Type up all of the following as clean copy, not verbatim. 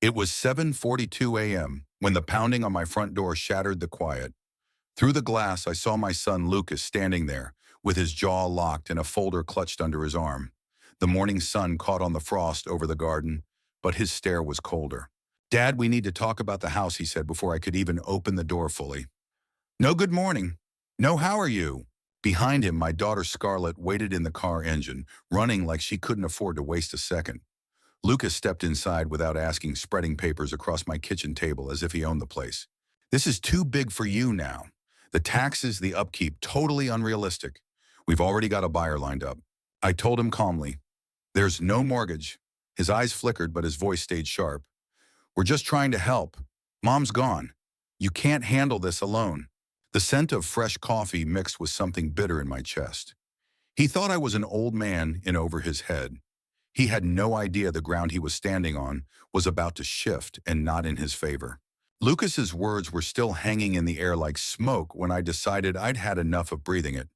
It was 7:42 a.m. when the pounding on my front door shattered the quiet. Through the glass, I saw my son Lucas standing there, with his jaw locked and a folder clutched under his arm. The morning sun caught on the frost over the garden, but his stare was colder. "Dad, we need to talk about the house," he said before I could even open the door fully. "No, good morning. No, how are you?" Behind him, my daughter Scarlett waited in the car engine, running like she couldn't afford to waste a second. Lucas stepped inside without asking, spreading papers across my kitchen table as if he owned the place. "This is too big for you now. The taxes, the upkeep, totally unrealistic. We've already got a buyer lined up." I told him calmly. "There's no mortgage." His eyes flickered, but his voice stayed sharp. "We're just trying to help. Mom's gone. You can't handle this alone." The scent of fresh coffee mixed with something bitter in my chest. He thought I was an old man in over his head. He had no idea the ground he was standing on was about to shift and not in his favor. Lucas's words were still hanging in the air like smoke when I decided I'd had enough of breathing it.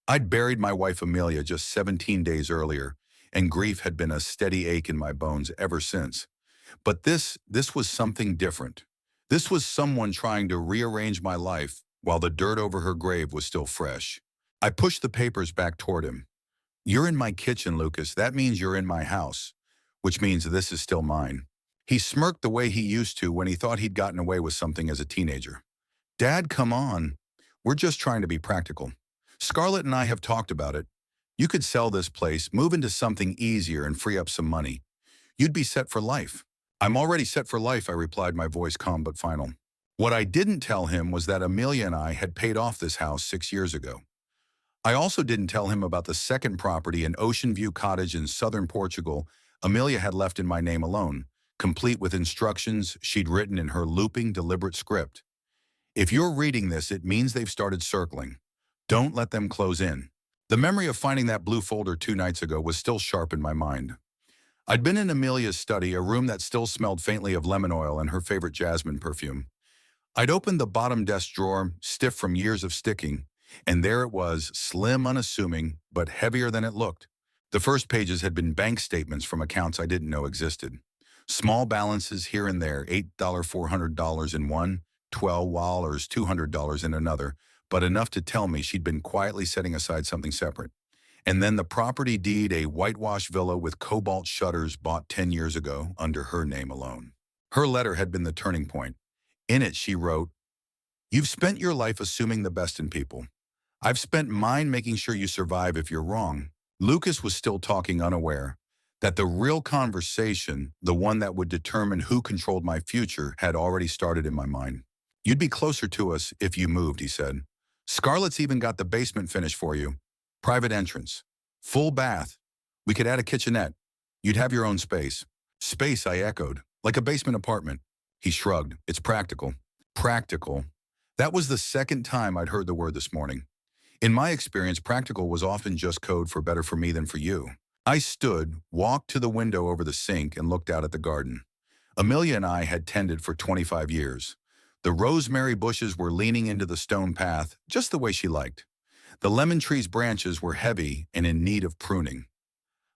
I'd buried my wife Amelia just 17 days earlier, and grief had been a steady ache in my bones ever since. But this was something different. This was someone trying to rearrange my life while the dirt over her grave was still fresh. I pushed the papers back toward him. "You're in my kitchen, Lucas. That means you're in my house, which means this is still mine." He smirked the way he used to when he thought he'd gotten away with something as a teenager. "Dad, come on. We're just trying to be practical. Scarlett and I have talked about it. You could sell this place, move into something easier, and free up some money. You'd be set for life." "I'm already set for life," I replied, my voice calm but final. What I didn't tell him was that Amelia and I had paid off this house 6 years ago. I also didn't tell him about the second property, an ocean view cottage in southern Portugal Amelia had left in my name alone, complete with instructions she'd written in her looping, deliberate script. "If you're reading this, it means they've started circling. Don't let them close in." The memory of finding that blue folder 2 nights ago was still sharp in my mind. I'd been in Amelia's study, a room that still smelled faintly of lemon oil and her favorite jasmine perfume. I'd opened the bottom desk drawer, stiff from years of sticking, and there it was, slim, unassuming, but heavier than it looked. The first pages had been bank statements from accounts I didn't know existed. Small balances here and there, $8,400 in one, $12,200 in another, but enough to tell me she'd been quietly setting aside something separate. And then the property deed, a whitewashed villa with cobalt shutters bought 10 years ago under her name alone. Her letter had been the turning point. In it, she wrote, "You've spent your life assuming the best in people. I've spent mine making sure you survive if you're wrong." Lucas was still talking, unaware that the real conversation, the one that would determine who controlled my future, had already started in my mind. "You'd be closer to us if you moved," he said. "Scarlett's even got the basement finished for you. Private entrance. Full bath. We could add a kitchenette. You'd have your own space." "Space," I echoed. "Like a basement apartment." He shrugged. "It's practical." Practical. That was the second time I'd heard the word this morning. In my experience, practical was often just code for better for me than for you. I stood, walked to the window over the sink, and looked out at the garden. Amelia and I had tended for 25 years. The rosemary bushes were leaning into the stone path, just the way she liked. The lemon tree's branches were heavy and in need of pruning.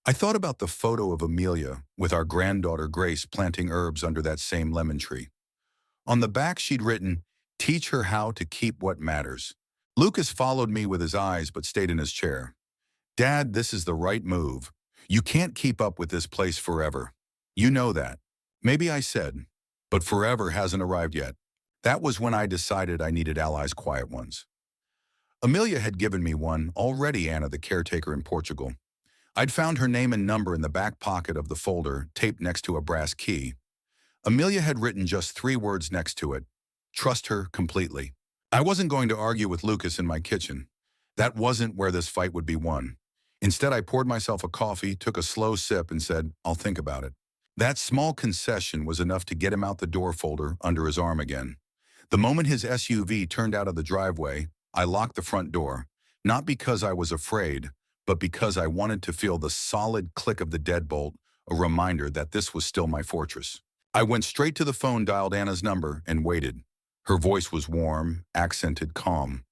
I thought about the photo of Amelia with our granddaughter Grace planting herbs under that same lemon tree. On the back she'd written, "Teach her how to keep what matters." Lucas followed me with his eyes but stayed in his chair. "Dad, this is the right move. You can't keep up with this place forever. You know that." Maybe I said, but forever hasn't arrived yet. That was when I decided I needed allies, quiet ones. Amelia had given me one already, Anna, the caretaker in Portugal. I'd found her name and number in the back pocket of the folder, taped next to a brass key. Amelia had written just 3 words next to it: "Trust her completely." I wasn't going to argue with Lucas in my kitchen. That wasn't where this fight would be won. Instead, I poured myself a coffee, took a slow sip, and said, "I'll think about it." That small concession was enough to get him out the door, folder under his arm again. The moment his SUV turned out of the driveway, I locked the front door, not because I was afraid, but because I wanted to feel the solid click of the deadbolt, a reminder that this was still my fortress. I went straight to the phone, dialed Anna's number, and waited. Her voice was warm, accented, calm.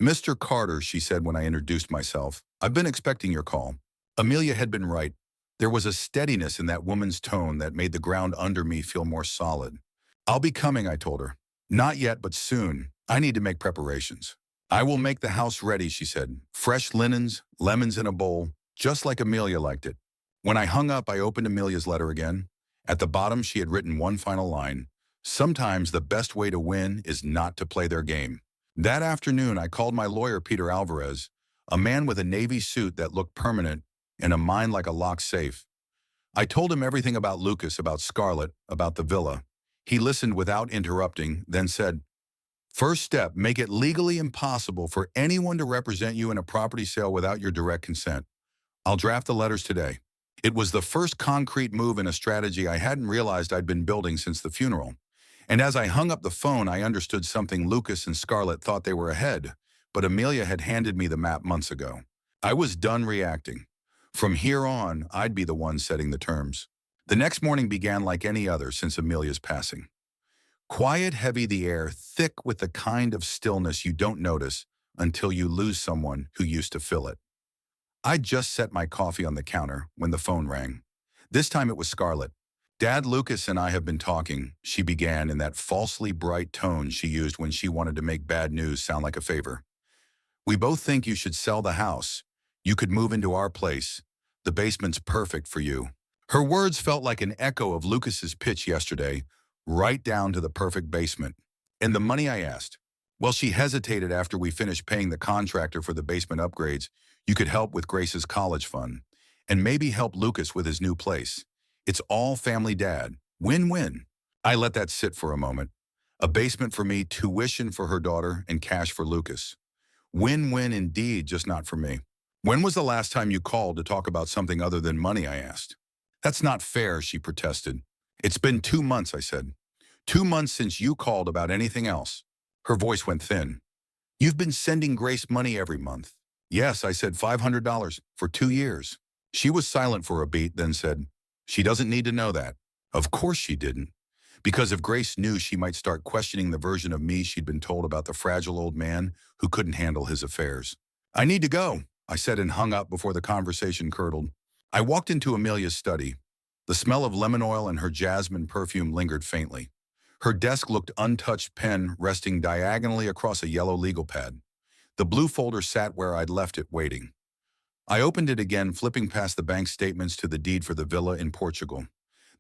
"Mr. Carter," she said when I introduced myself, "I've been expecting your call." Amelia had been right. There was a steadiness in that woman's tone that made the ground under me feel more solid. "I'll be coming," I told her. "Not yet, but soon. I need to make preparations." "I will make the house ready," she said. "Fresh linens, lemons in a bowl, just like Amelia liked it." When I hung up, I opened Amelia's letter again. At the bottom, she had written one final line: "Sometimes the best way to win is not to play their game." That afternoon, I called my lawyer, Peter Alvarez, a man with a navy suit that looked permanent and a mind like a locked safe. I told him everything about Lucas, about Scarlett, about the villa. He listened without interrupting, then said, "First step, make it legally impossible for anyone to represent you in a property sale without your direct consent. I'll draft the letters today." It was the first concrete move in a strategy I hadn't realized I'd been building since the funeral. And as I hung up the phone, I understood something. Lucas and Scarlett thought they were ahead, but Amelia had handed me the map months ago. I was done reacting. From here on, I'd be the one setting the terms. The next morning began like any other since Amelia's passing. Quiet, heavy, the air, thick with the kind of stillness you don't notice until you lose someone who used to fill it. I'd just set my coffee on the counter when the phone rang. This time it was Scarlett. "Dad, Lucas and I have been talking," she began in that falsely bright tone she used when she wanted to make bad news sound like a favor. "We both think you should sell the house. You could move into our place. The basement's perfect for you." Her words felt like an echo of Lucas's pitch yesterday, right down to the perfect basement. "And the money?" I asked. "Well," she hesitated. "After we finish paying the contractor for the basement upgrades, you could help with Grace's college fund, and maybe help Lucas with his new place. It's all family, Dad. Win-win." I let that sit for a moment. A basement for me, tuition for her daughter, and cash for Lucas. Win-win indeed, just not for me. "When was the last time you called to talk about something other than money?" I asked. "That's not fair," she protested. "It's been 2 months," I said. 2 months since you called about anything else." Her voice went thin. "You've been sending Grace money every month." "Yes," I said, $500 for 2 years. She was silent for a beat, then said, "She doesn't need to know that." Of course she didn't. Because if Grace knew, she might start questioning the version of me she'd been told about the fragile old man who couldn't handle his affairs. "I need to go," I said, and hung up before the conversation curdled. I walked into Amelia's study. The smell of lemon oil and her jasmine perfume lingered faintly. Her desk looked untouched, pen resting diagonally across a yellow legal pad. The blue folder sat where I'd left it, waiting. I opened it again, flipping past the bank statements to the deed for the villa in Portugal.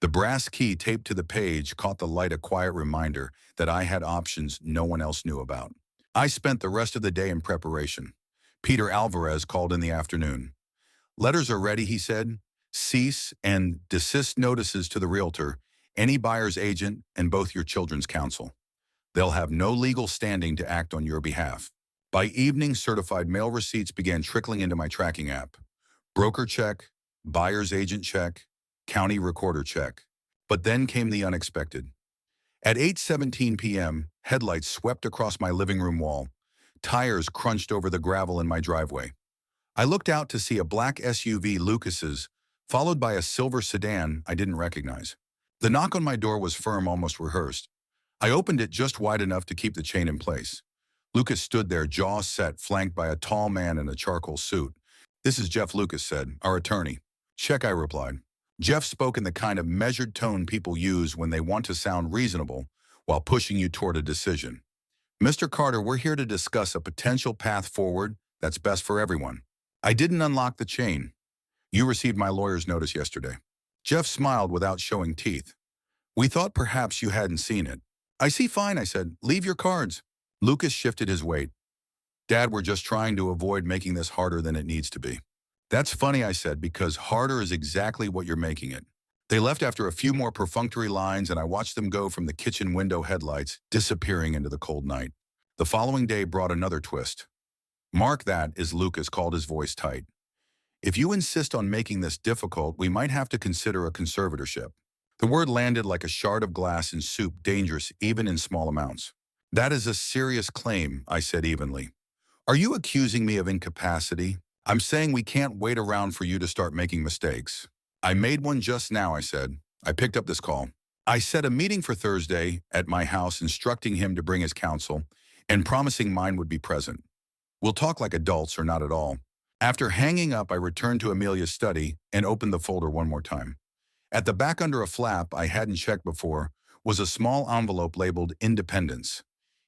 The brass key taped to the page caught the light, a quiet reminder that I had options no one else knew about. I spent the rest of the day in preparation. Peter Alvarez called in the afternoon. "Letters are ready," he said. "Cease and desist notices to the realtor, any buyer's agent, and both your children's counsel. They'll have no legal standing to act on your behalf." By evening, certified mail receipts began trickling into my tracking app. Broker check, buyer's agent check, county recorder check. But then came the unexpected. At 8:17 p.m., headlights swept across my living room wall. Tires crunched over the gravel in my driveway. I looked out to see a black SUV, Lucas's, followed by a silver sedan I didn't recognize. The knock on my door was firm, almost rehearsed. I opened it just wide enough to keep the chain in place. Lucas stood there, jaw set, flanked by a tall man in a charcoal suit. "This is Jeff," Lucas said, "our attorney." "Check," I replied. Jeff spoke in the kind of measured tone people use when they want to sound reasonable while pushing you toward a decision. "Mr. Carter, we're here to discuss a potential path forward that's best for everyone." I didn't unlock the chain. "You received my lawyer's notice yesterday." Jeff smiled without showing teeth. "We thought perhaps you hadn't seen it." "I see fine," I said. "Leave your cards." Lucas shifted his weight. "Dad, we're just trying to avoid making this harder than it needs to be." "That's funny," I said, "because harder is exactly what you're making it." They left after a few more perfunctory lines, and I watched them go from the kitchen window headlights, disappearing into the cold night. The following day brought another twist. "Mark that," as Lucas called, his voice tight. "If you insist on making this difficult, we might have to consider a conservatorship." The word landed like a shard of glass in soup, dangerous even in small amounts. "That is a serious claim," I said evenly. "Are you accusing me of incapacity?" "I'm saying we can't wait around for you to start making mistakes." "I made one just now," I said. I picked up this call. "I set a meeting for Thursday at my house, instructing him to bring his counsel and promising mine would be present. We'll talk like adults or not at all." After hanging up, I returned to Amelia's study and opened the folder one more time. At the back under a flap I hadn't checked before was a small envelope labeled Independence.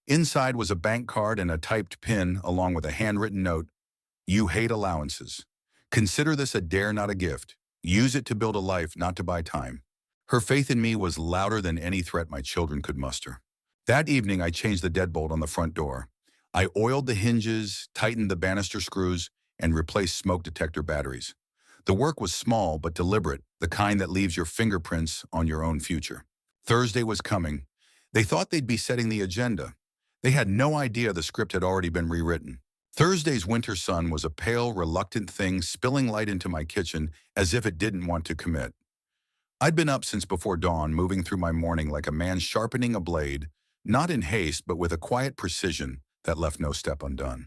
Inside was a bank card and a typed PIN along with a handwritten note. You hate allowances. Consider this a dare, not a gift. Use it to build a life, not to buy time. Her faith in me was louder than any threat my children could muster. That evening, I changed the deadbolt on the front door. I oiled the hinges, tightened the banister screws, and replaced smoke detector batteries. The work was small but deliberate, the kind that leaves your fingerprints on your own future. Thursday was coming. They thought they'd be setting the agenda. They had no idea the script had already been rewritten. Thursday's winter sun was a pale, reluctant thing spilling light into my kitchen as if it didn't want to commit. I'd been up since before dawn, moving through my morning like a man sharpening a blade, not in haste but with a quiet precision that left no step undone.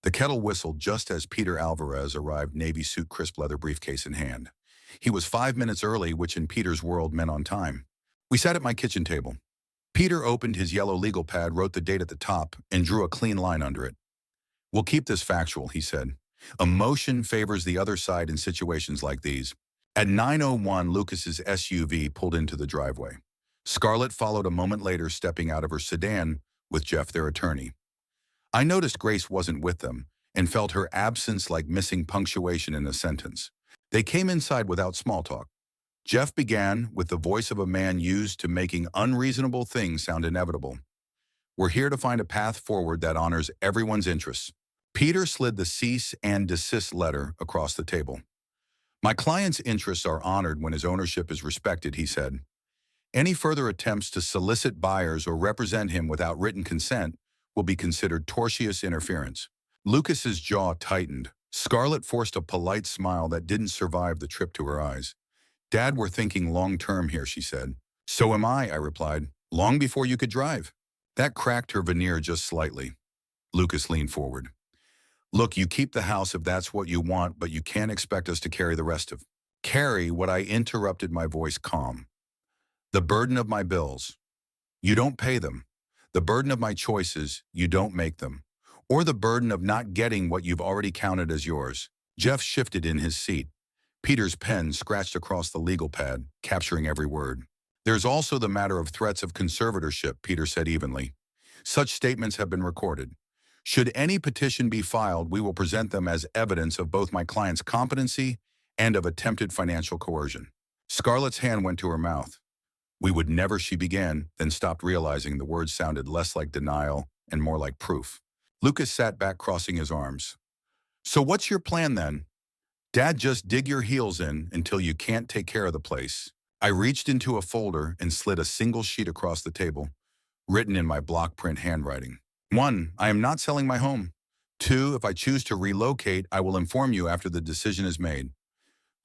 The kettle whistled just as Peter Alvarez arrived, navy suit, crisp leather briefcase in hand. He was 5 minutes early, which in Peter's world meant on time. We sat at my kitchen table. Peter opened his yellow legal pad, wrote the date at the top, and drew a clean line under it. We'll keep this factual, he said. Emotion favors the other side in situations like these. At 9:01, Lucas's SUV pulled into the driveway. Scarlett followed a moment later, stepping out of her sedan with Jeff, their attorney. I noticed Grace wasn't with them and felt her absence like missing punctuation in a sentence. They came inside without small talk. Jeff began with the voice of a man used to making unreasonable things sound inevitable. We're here to find a path forward that honors everyone's interests. Peter slid the cease and desist letter across the table. My client's interests are honored when his ownership is respected, he said. Any further attempts to solicit buyers or represent him without written consent will be considered tortious interference. Lucas's jaw tightened. Scarlett forced a polite smile that didn't survive the trip to her eyes. Dad, we're thinking long-term here, she said. So am I replied. Long before you could drive. That cracked her veneer just slightly. Lucas leaned forward. Look, you keep the house if that's what you want, but you can't expect us to carry the rest of. Carry what? I interrupted, my voice calm. The burden of my bills. You don't pay them. The burden of my choices. You don't make them. Or the burden of not getting what you've already counted as yours. Jeff shifted in his seat. Peter's pen scratched across the legal pad, capturing every word. There's also the matter of threats of conservatorship, Peter said evenly. Such statements have been recorded. Should any petition be filed, we will present them as evidence of both my client's competency and of attempted financial coercion. Scarlett's hand went to her mouth. We would never, she began, then stopped, realizing the words sounded less like denial and more like proof. Lucas sat back, crossing his arms. So what's your plan then? Dad, just dig your heels in until you can't take care of the place. I reached into a folder and slid a single sheet across the table, written in my block print handwriting. 1. I am not selling my home. 2. If I choose to relocate, I will inform you after the decision is made.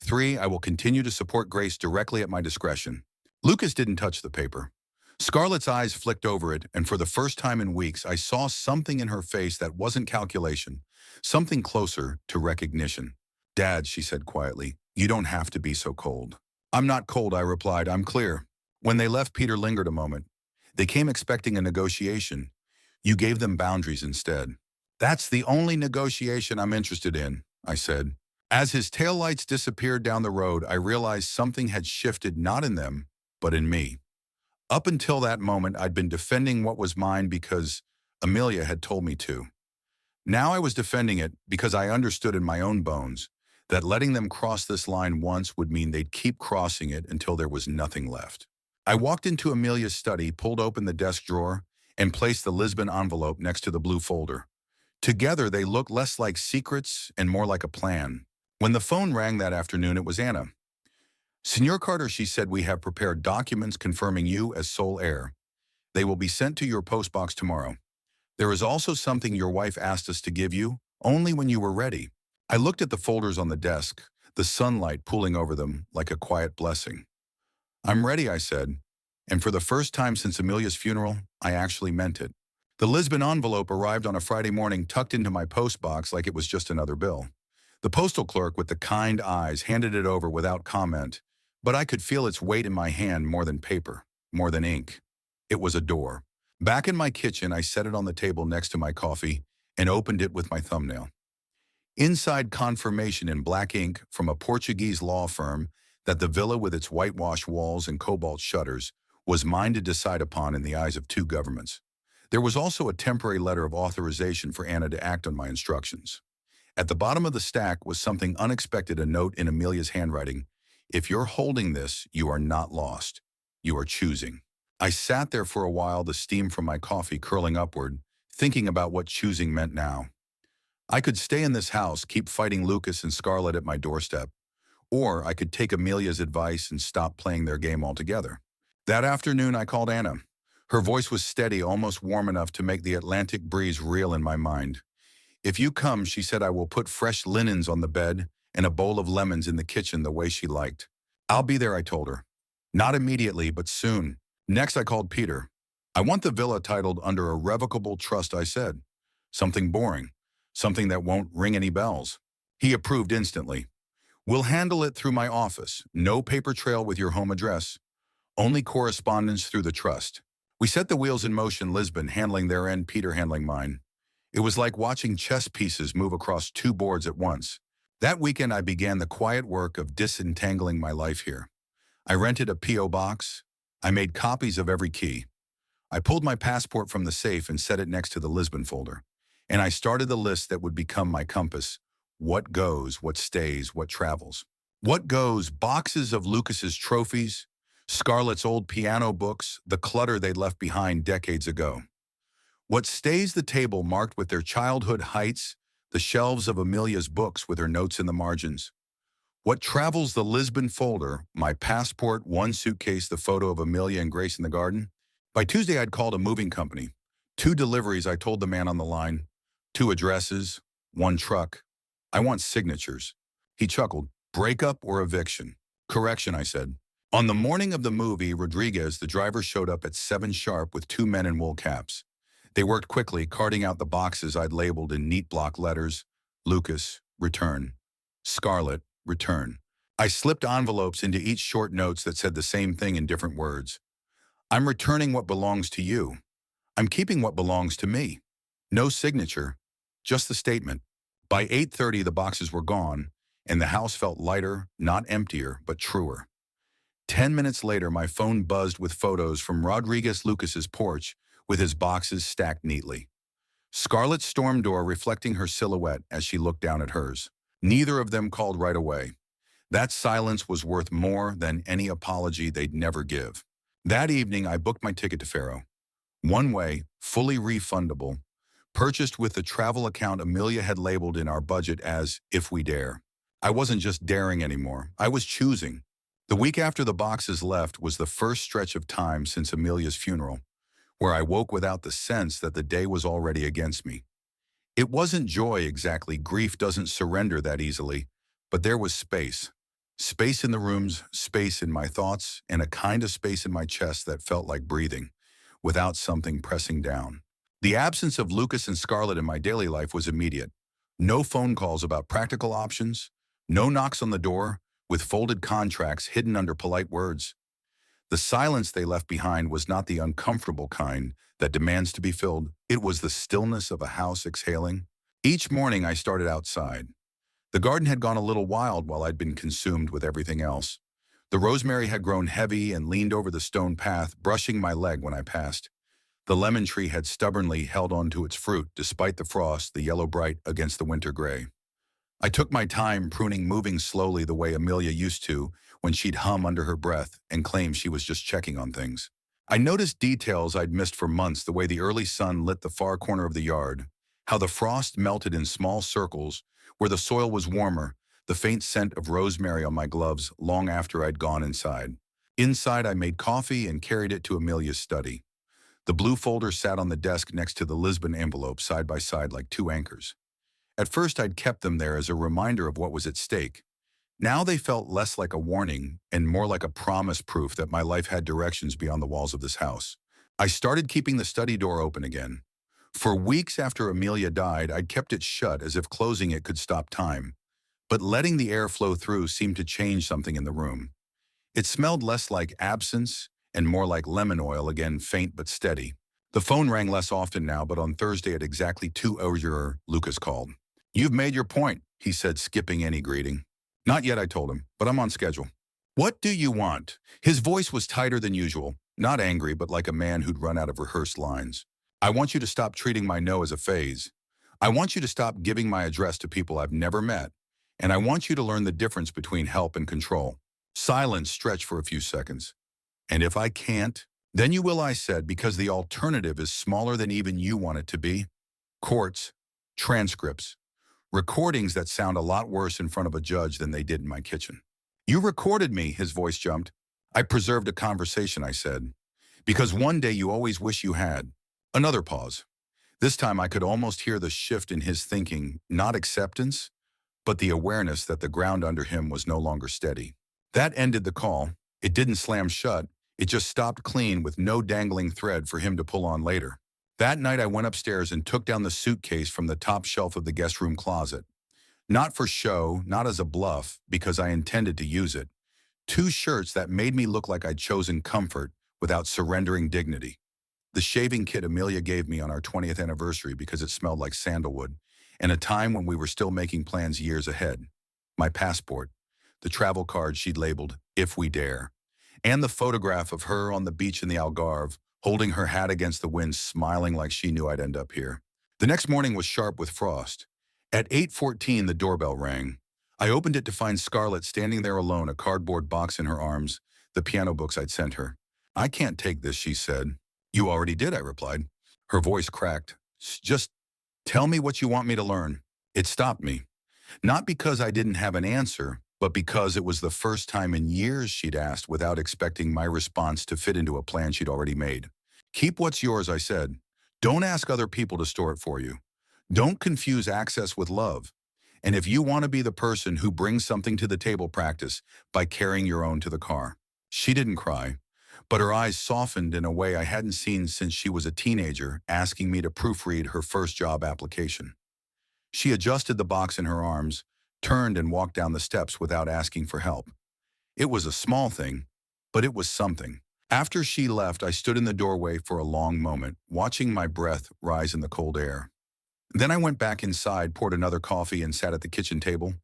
3. I will continue to support Grace directly at my discretion. Lucas didn't touch the paper. Scarlett's eyes flicked over it, and for the first time in weeks, I saw something in her face that wasn't calculation, something closer to recognition. Dad, she said quietly, you don't have to be so cold. I'm not cold, I replied. I'm clear. When they left, Peter lingered a moment. They came expecting a negotiation. You gave them boundaries instead. That's the only negotiation I'm interested in, I said. As his taillights disappeared down the road, I realized something had shifted, not in them, but in me. Up until that moment, I'd been defending what was mine because Amelia had told me to. Now I was defending it because I understood in my own bones that letting them cross this line once would mean they'd keep crossing it until there was nothing left. I walked into Amelia's study, pulled open the desk drawer, and placed the Lisbon envelope next to the blue folder. Together, they looked less like secrets and more like a plan. When the phone rang that afternoon, it was Anna. Senor Carter, she said, we have prepared documents confirming you as sole heir. They will be sent to your postbox tomorrow. There is also something your wife asked us to give you, only when you were ready. I looked at the folders on the desk, the sunlight pooling over them like a quiet blessing. I'm ready, I said, and for the first time since Amelia's funeral, I actually meant it. The Lisbon envelope arrived on a Friday morning, tucked into my postbox like it was just another bill. The postal clerk with the kind eyes handed it over without comment, but I could feel its weight in my hand more than paper, more than ink. It was a door. Back in my kitchen, I set it on the table next to my coffee and opened it with my thumbnail. Inside confirmation in black ink from a Portuguese law firm that the villa with its whitewashed walls and cobalt shutters was mine to decide upon in the eyes of two governments. There was also a temporary letter of authorization for Anna to act on my instructions. At the bottom of the stack was something unexpected, a note in Amelia's handwriting. If you're holding this, you are not lost. You are choosing. I sat there for a while, the steam from my coffee curling upward, thinking about what choosing meant now. I could stay in this house, keep fighting Lucas and Scarlett at my doorstep, or I could take Amelia's advice and stop playing their game altogether. That afternoon, I called Anna. Her voice was steady, almost warm enough to make the Atlantic breeze reel in my mind. If you come, she said, I will put fresh linens on the bed and a bowl of lemons in the kitchen the way she liked. I'll be there, I told her. Not immediately, but soon. Next, I called Peter. I want the villa titled under irrevocable trust, I said. Something boring. Something that won't ring any bells. He approved instantly. We'll handle it through my office. No paper trail with your home address. Only correspondence through the trust. We set the wheels in motion, Lisbon handling their end, Peter handling mine. It was like watching chess pieces move across two boards at once. That weekend, I began the quiet work of disentangling my life here. I rented a P.O. box. I made copies of every key. I pulled my passport from the safe and set it next to the Lisbon folder. And I started the list that would become my compass. What goes, what stays, what travels. What goes? Boxes of Lucas's trophies, Scarlett's old piano books, the clutter they'd left behind decades ago. What stays? The table marked with their childhood heights, the shelves of Amelia's books with her notes in the margins. What travels? The Lisbon folder, my passport, one suitcase, the photo of Amelia and Grace in the garden. By Tuesday, I'd called a moving company. 2 deliveries, I told the man on the line. 2 addresses, 1 truck. I want signatures. He chuckled. Breakup or eviction? Correction, I said. On the morning of the movie, Rodriguez, the driver, showed up at 7 sharp with 2 men in wool caps. They worked quickly, carting out the boxes I'd labeled in neat block letters. Lucas, return. Scarlett, return. I slipped envelopes into each short notes that said the same thing in different words. I'm returning what belongs to you. I'm keeping what belongs to me. No signature, just the statement. By 8:30, the boxes were gone, and the house felt lighter, not emptier, but truer. 10 minutes later, my phone buzzed with photos from Rodriguez Lucas's porch with his boxes stacked neatly. Scarlett's storm door reflecting her silhouette as she looked down at hers. Neither of them called right away. That silence was worth more than any apology they'd never give. That evening, I booked my ticket to Faro. One way, fully refundable, purchased with the travel account Amelia had labeled in our budget as if we dare. I wasn't just daring anymore. I was choosing. The week after the boxes left was the first stretch of time since Amelia's funeral, where I woke without the sense that the day was already against me. It wasn't joy exactly. Grief doesn't surrender that easily, but there was space. Space in the rooms, space in my thoughts, and a kind of space in my chest that felt like breathing, without something pressing down. The absence of Lucas and Scarlett in my daily life was immediate. No phone calls about practical options, no knocks on the door, with folded contracts hidden under polite words. The silence they left behind was not the uncomfortable kind that demands to be filled. It was the stillness of a house exhaling. Each morning I started outside. The garden had gone a little wild while I'd been consumed with everything else. The rosemary had grown heavy and leaned over the stone path, brushing my leg when I passed. The lemon tree had stubbornly held on to its fruit, despite the frost, the yellow bright against the winter gray. I took my time, pruning, moving slowly the way Amelia used to when she'd hum under her breath and claim she was just checking on things. I noticed details I'd missed for months, the way the early sun lit the far corner of the yard, how the frost melted in small circles where the soil was warmer, the faint scent of rosemary on my gloves long after I'd gone inside. Inside, I made coffee and carried it to Amelia's study. The blue folder sat on the desk next to the Lisbon envelope, side by side like 2 anchors. At first, I'd kept them there as a reminder of what was at stake. Now they felt less like a warning and more like a promise, proof that my life had directions beyond the walls of this house. I started keeping the study door open again. For weeks after Amelia died, I'd kept it shut as if closing it could stop time. But letting the air flow through seemed to change something in the room. It smelled less like absence and more like lemon oil, again faint but steady. The phone rang less often now, but on Thursday at exactly 2:00, Lucas called. You've made your point. he said, skipping any greeting. Not yet, I told him, but I'm on schedule. What do you want? His voice was tighter than usual, not angry, but like a man who'd run out of rehearsed lines. I want you to stop treating my no as a phase. I want you to stop giving my address to people I've never met. And I want you to learn the difference between help and control. Silence stretched for a few seconds. And if I can't, then you will, I said, because the alternative is smaller than even you want it to be. Courts, transcripts, recordings that sound a lot worse in front of a judge than they did in my kitchen. You recorded me, his voice jumped. I preserved a conversation, I said. Because one day you always wish you had. Another pause. This time I could almost hear the shift in his thinking, not acceptance, but the awareness that the ground under him was no longer steady. That ended the call. It didn't slam shut. It just stopped clean with no dangling thread for him to pull on later. That night I went upstairs and took down the suitcase from the top shelf of the guest room closet. Not for show, not as a bluff, because I intended to use it. 2 shirts that made me look like I'd chosen comfort without surrendering dignity. The shaving kit Amelia gave me on our 20th anniversary because it smelled like sandalwood, and a time when we were still making plans years ahead. My passport, the travel card she'd labeled, "If We Dare," and the photograph of her on the beach in the Algarve, holding her hat against the wind, smiling like she knew I'd end up here. The next morning was sharp with frost. At 8:14, the doorbell rang. I opened it to find Scarlett standing there alone, a cardboard box in her arms, the piano books I'd sent her. I can't take this, she said. You already did, I replied. Her voice cracked. Just tell me what you want me to learn. It stopped me. Not because I didn't have an answer, but because it was the first time in years she'd asked without expecting my response to fit into a plan she'd already made. Keep what's yours, I said. Don't ask other people to store it for you. Don't confuse access with love. And if you want to be the person who brings something to the table, practice by carrying your own to the car. She didn't cry, but her eyes softened in a way I hadn't seen since she was a teenager, asking me to proofread her first job application. She adjusted the box in her arms, turned and walked down the steps without asking for help. It was a small thing, but it was something. After she left, I stood in the doorway for a long moment, watching my breath rise in the cold air. Then I went back inside, poured another coffee, and sat at the kitchen table.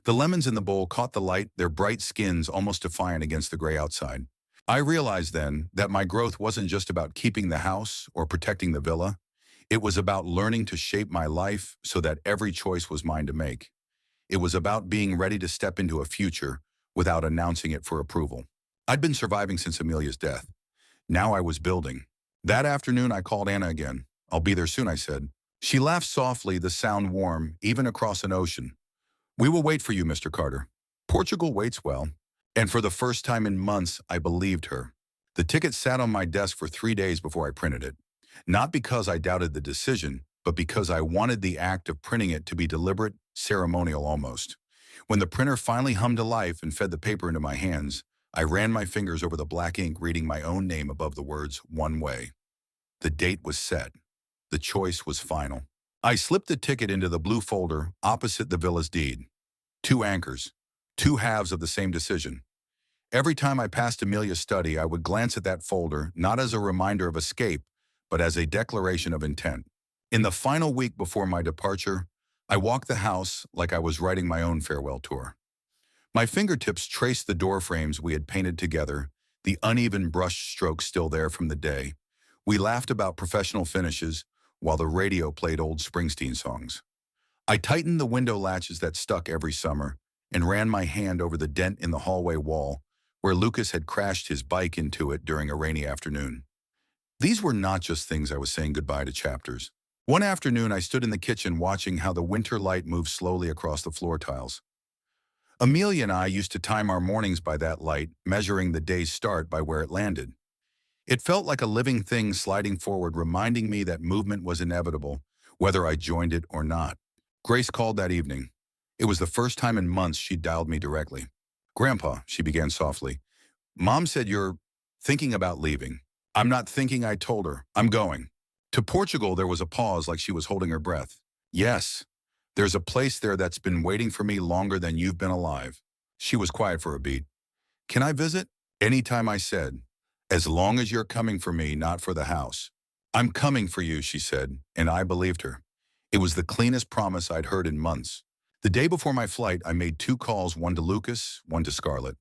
The lemons in the bowl caught the light, their bright skins almost defiant against the gray outside. I realized then that my growth wasn't just about keeping the house or protecting the villa. It was about learning to shape my life so that every choice was mine to make. It was about being ready to step into a future without announcing it for approval. I'd been surviving since Amelia's death. Now I was building. That afternoon, I called Anna again. I'll be there soon, I said. She laughed softly, the sound warm, even across an ocean. We will wait for you, Mr. Carter. Portugal waits well. And for the first time in months, I believed her. The ticket sat on my desk for 3 days before I printed it. Not because I doubted the decision, but because I wanted the act of printing it to be deliberate, ceremonial almost. When the printer finally hummed to life and fed the paper into my hands, I ran my fingers over the black ink, reading my own name above the words, "One Way." The date was set. The choice was final. I slipped the ticket into the blue folder opposite the villa's deed. 2 anchors, 2 halves of the same decision. Every time I passed Amelia's study, I would glance at that folder, not as a reminder of escape, but as a declaration of intent. In the final week before my departure, I walked the house like I was writing my own farewell tour. My fingertips traced the door frames we had painted together, the uneven brush strokes still there from the day. We laughed about professional finishes, while the radio played old Springsteen songs. I tightened the window latches that stuck every summer and ran my hand over the dent in the hallway wall where Lucas had crashed his bike into it during a rainy afternoon. These were not just things I was saying goodbye to chapters. One afternoon, I stood in the kitchen watching how the winter light moved slowly across the floor tiles. Amelia and I used to time our mornings by that light, measuring the day's start by where it landed. It felt like a living thing sliding forward, reminding me that movement was inevitable, whether I joined it or not. Grace called that evening. It was the first time in months she'd dialed me directly. "Grandpa," she began softly, "Mom said you're thinking about leaving." "I'm not thinking," I told her. "I'm going." To Portugal, there was a pause like she was holding her breath. "Yes, there's a place there that's been waiting for me longer than you've been alive." She was quiet for a beat. "Can I visit?" "Anytime," I said. "As long as you're coming for me, not for the house." "I'm coming for you," she said, and I believed her. It was the cleanest promise I'd heard in months. The day before my flight, I made 2 calls, one to Lucas, one to Scarlett.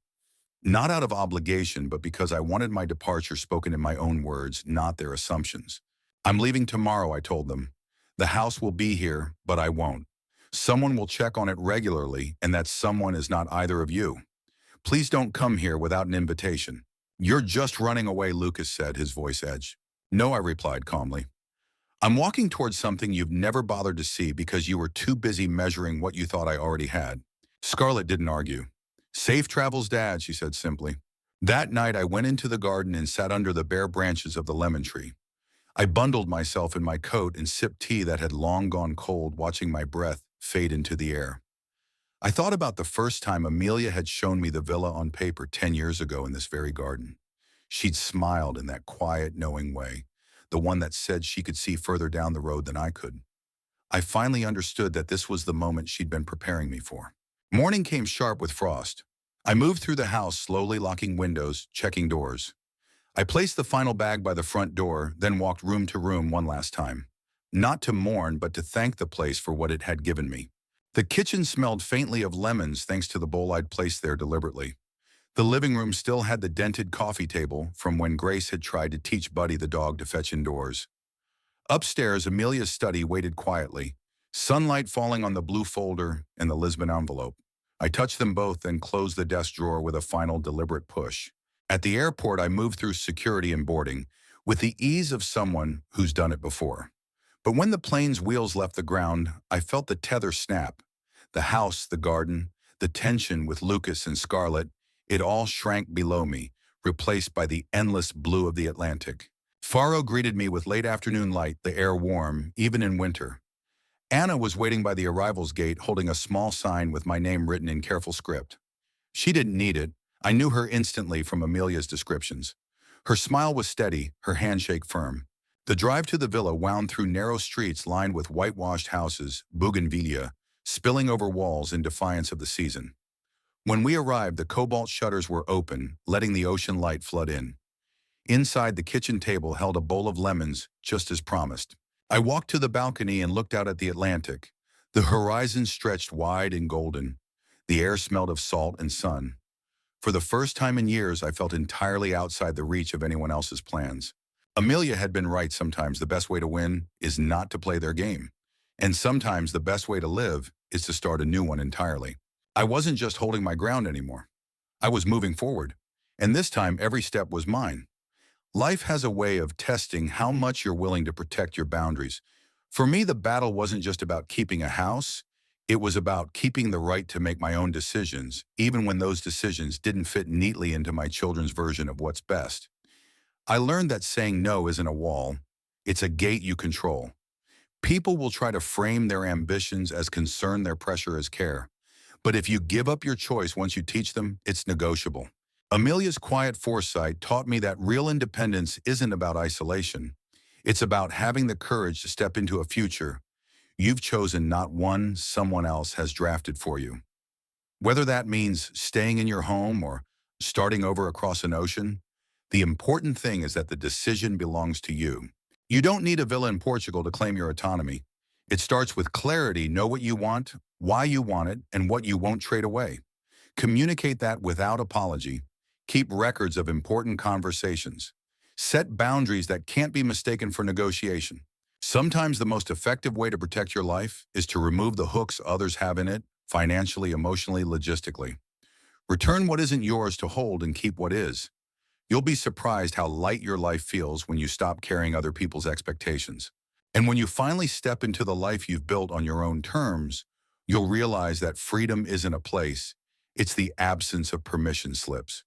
Not out of obligation, but because I wanted my departure spoken in my own words, not their assumptions. I'm leaving tomorrow, I told them. The house will be here, but I won't. Someone will check on it regularly, and that someone is not either of you. Please don't come here without an invitation. You're just running away, Lucas said, his voice edged. No, I replied calmly. I'm walking towards something you've never bothered to see because you were too busy measuring what you thought I already had. Scarlett didn't argue. Safe travels, Dad, she said simply. That night, I went into the garden and sat under the bare branches of the lemon tree. I bundled myself in my coat and sipped tea that had long gone cold, watching my breath fade into the air. I thought about the first time Amelia had shown me the villa on paper 10 years ago in this very garden. She'd smiled in that quiet, knowing way, the one that said she could see further down the road than I could. I finally understood that this was the moment she'd been preparing me for. Morning came sharp with frost. I moved through the house, slowly locking windows, checking doors. I placed the final bag by the front door, then walked room to room one last time. Not to mourn, but to thank the place for what it had given me. The kitchen smelled faintly of lemons thanks to the bowl I'd placed there deliberately. The living room still had the dented coffee table from when Grace had tried to teach Buddy the dog to fetch indoors. Upstairs, Amelia's study waited quietly, sunlight falling on the blue folder and the Lisbon envelope. I touched them both, then closed the desk drawer with a final deliberate push. At the airport, I moved through security and boarding with the ease of someone who's done it before. But when the plane's wheels left the ground, I felt the tether snap. The house, the garden, the tension with Lucas and Scarlett, it all shrank below me, replaced by the endless blue of the Atlantic. Faro greeted me with late afternoon light, the air warm, even in winter. Anna was waiting by the arrivals gate, holding a small sign with my name written in careful script. She didn't need it. I knew her instantly from Amelia's descriptions. Her smile was steady, her handshake firm. The drive to the villa wound through narrow streets lined with whitewashed houses, bougainvillea, spilling over walls in defiance of the season. When we arrived, the cobalt shutters were open, letting the ocean light flood in. Inside, the kitchen table held a bowl of lemons, just as promised. I walked to the balcony and looked out at the Atlantic. The horizon stretched wide and golden. The air smelled of salt and sun. For the first time in years, I felt entirely outside the reach of anyone else's plans. Amelia had been right. Sometimes the best way to win is not to play their game. And sometimes the best way to live is to start a new one entirely. I wasn't just holding my ground anymore. I was moving forward. And this time, every step was mine. Life has a way of testing how much you're willing to protect your boundaries. For me, the battle wasn't just about keeping a house. It was about keeping the right to make my own decisions, even when those decisions didn't fit neatly into my children's version of what's best. I learned that saying no isn't a wall. It's a gate you control. People will try to frame their ambitions as concern, their pressure as care. But if you give up your choice once you teach them, it's negotiable. Amelia's quiet foresight taught me that real independence isn't about isolation. It's about having the courage to step into a future you've chosen, not one someone else has drafted for you. Whether that means staying in your home or starting over across an ocean, the important thing is that the decision belongs to you. You don't need a villa in Portugal to claim your autonomy. It starts with clarity. Know what you want, why you want it, and what you won't trade away. Communicate that without apology. Keep records of important conversations. Set boundaries that can't be mistaken for negotiation. Sometimes the most effective way to protect your life is to remove the hooks others have in it, financially, emotionally, logistically. Return what isn't yours to hold and keep what is. You'll be surprised how light your life feels when you stop carrying other people's expectations. And when you finally step into the life you've built on your own terms, you'll realize that freedom isn't a place, it's the absence of permission slips.